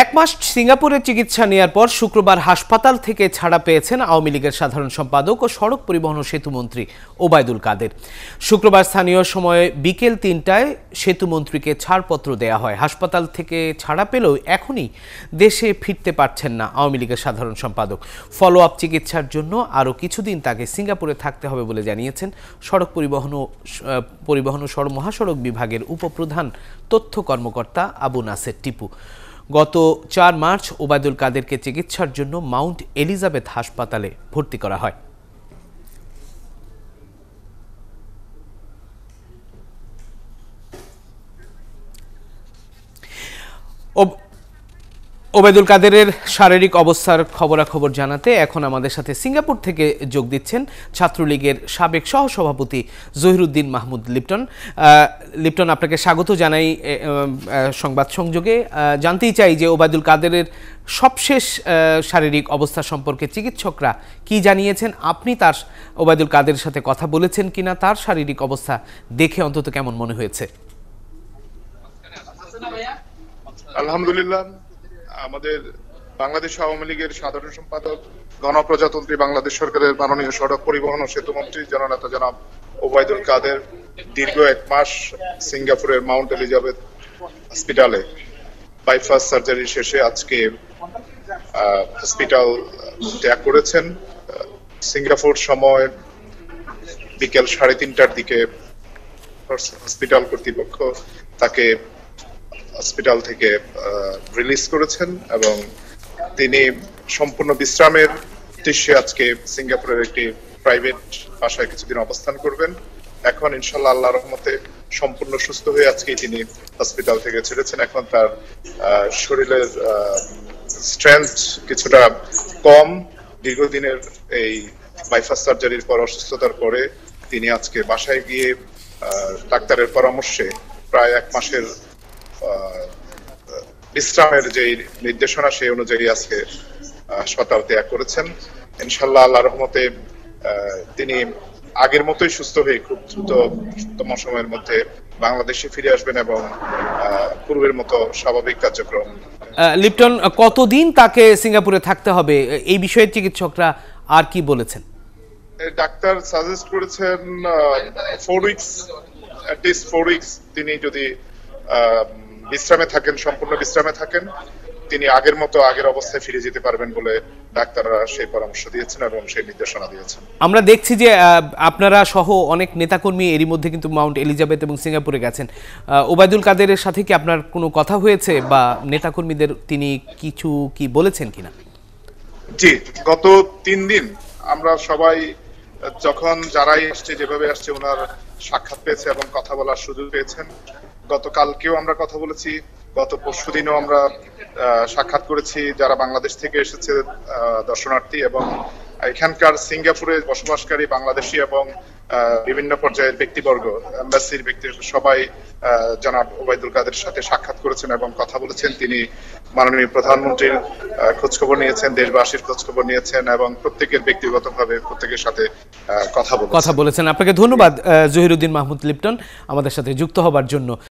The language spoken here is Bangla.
এক মাস সিঙ্গাপুরে চিকিৎসা নেয়ার পর শুক্রবার হাসপাতাল থেকে ছাড়া পেয়েছেন আওয়ামী লীগের সাধারণ সম্পাদক ও সড়ক পরিবহন ও সেতুমন্ত্রী ওবায়দুল কাদের। শুক্রবার স্থানীয় সময়ে বিকেল ৩টায় সেতুমন্ত্রীকে ছাড়পত্র দেয়া হয়। হাসপাতাল থেকে ছাড়া পেলেও এখনই দেশে ফিরতে পারছেন না আওয়ামী লীগের সাধারণ সম্পাদক। ফলো আপ চিকিৎসার জন্য আরও কিছুদিন তাকে সিঙ্গাপুরে থাকতে হবে বলে জানিয়েছেন সড়ক পরিবহন ও মহাসড়ক বিভাগের উপপ্রধান তথ্য কর্মকর্তা আবু নাসের টিপু। গত ৪ মার্চ ওবায়দুল কাদেরকে চিকিৎসার জন্য মাউন্ট এলিজাবেথ হাসপাতালে ভর্তি করা হয়। ওবায়দুল কাদেরের শারীরিক অবস্থার খবরাখবর জানাতে এখন আমাদের সাথে সিঙ্গাপুর থেকে যোগ দিচ্ছেন ছাত্রলীগের সাবেক সহসভাপতি জহিরুদ্দিন মাহমুদ লিপটন। লিপটন, আপনাকে স্বাগত জানাই সংবাদ সংযোগে। জানতেই চাই যে ওবায়দুল কাদেরের সবশেষ শারীরিক অবস্থা সম্পর্কে চিকিৎসকরা কি জানিয়েছেন, আপনি তার ওবায়দুল কাদেরের সাথে কথা বলেছেন কিনা, তার শারীরিক অবস্থা দেখে অন্তত কেমন মনে হয়েছে? আলহামদুলিল্লাহ, আমাদের বাংলাদেশ আওয়ামী লীগের সাধারণ সম্পাদক, গণপ্রজাতন্ত্রী বাংলাদেশ সরকারের মাননীয় সড়ক পরিবহন ও সেতুমন্ত্রী জননেতা জনাব ওবায়দুল কাদের দীর্ঘ ১ মাস সিঙ্গাপুরের মাউন্ট এলিজাবেথ হসপিটালে বাইপাস সার্জারি শেষে আজকে হসপিটাল ত্যাগ করেছেন। সিঙ্গাপুর সময় বিকেল ৩:৩০টার দিকে হসপিটাল কর্তৃপক্ষ তাকে হসপিটাল থেকে রিলিজ করেছেন এবং তিনি সম্পূর্ণ বিশ্রামের উদ্দেশ্যে আজকে সিঙ্গাপুরের একটি প্রাইভেট বাসায় কিছুদিন অবস্থান করবেন। এখন ইনশাল্লাহ আল্লাহর রহমতে সম্পূর্ণ সুস্থ হয়ে আজকেই তিনি হসপিটাল থেকে ছেড়েছেন। এখন তার শরীরের স্ট্রেংথ কিছুটা কম। দীর্ঘদিনের এই বাইপাস সার্জারির পর অসুস্থতার পরে তিনি আজকে বাসায় গিয়ে ডাক্তারের পরামর্শে প্রায় ১ মাসের বিশ্রামের যে নির্দেশনা সেই অনুযায়ী আজকে হাসপাতাল ত্যাগ করেছেন। ইনশাল্লাহ আল্লাহর রহমতে তিনি আগের মতোই সুস্থ হয়ে খুব দ্রুততম সময়ের মধ্যে বাংলাদেশে ফিরে আসবেন এবং পূর্বের মতো স্বাভাবিক কার্যক্রম। লিপটন, কতদিন তাকে সিঙ্গাপুরে থাকতে হবে এই বিষয়ে চিকিৎসকরা আর কি বলেছেন? ডাক্তার সাজেস্ট করেছেন 4 উইকস, at least 4 উইকস তিনি যদি বিশ্রামে থাকেন, সম্পূর্ণ বিশ্রামে থাকেন, তিনি আগের মতো আগের অবস্থায় ফিরে যেতে পারবেন বলে ডাক্তাররা সেই পরামর্শ দিয়েছেন এবং সেই নির্দেশনা দিয়েছেন। আমরা দেখছি যে আপনারা সহ অনেক নেতাকর্মী এরই মধ্যে কিন্তু মাউন্ট এলিজাবেথ এবং সিঙ্গাপুরে গেছেন। ওবায়দুল কাদেরের সাথে কি আপনার কোনো কথা হয়েছে বা নেতাকর্মীদের তিনি কিছু কি বলেছেন কিনা? জি, গত ৩ দিন আমরা সবাই যখন যারাই আসছে, যেভাবে আসছে, ওনার সাক্ষাৎ পেয়েছে এবং কথা বলার সুযোগ পেয়েছেন। গতকালকেও আমরা কথা বলেছি, গত পরশুদিনও আমরা সাক্ষাৎ করেছি যারা বাংলাদেশ থেকে এসেছে দর্শনার্থী এবং এখানকার সিঙ্গাপুরে বসবাসকারী বাংলাদেশি এবং বিভিন্ন পর্যায়ের ব্যক্তিবর্গ, এম্বাসির ব্যক্তি সবাই জনাব ওবায়দুল কাদের সাথে সাক্ষাৎ করেছেন এবং কথা বলেছেন। তিনি মাননীয় প্রধানমন্ত্রীর খোঁজখবর নিয়েছেন, দেশবাসীর খোঁজখবর নিয়েছেন এবং প্রত্যেকের ব্যক্তিগতভাবে প্রত্যেকের সাথে কথা বলেছেন। আপনাকে ধন্যবাদ জহিরুদ্দিন মাহমুদ লিপটন আমাদের সাথে যুক্ত হবার জন্য।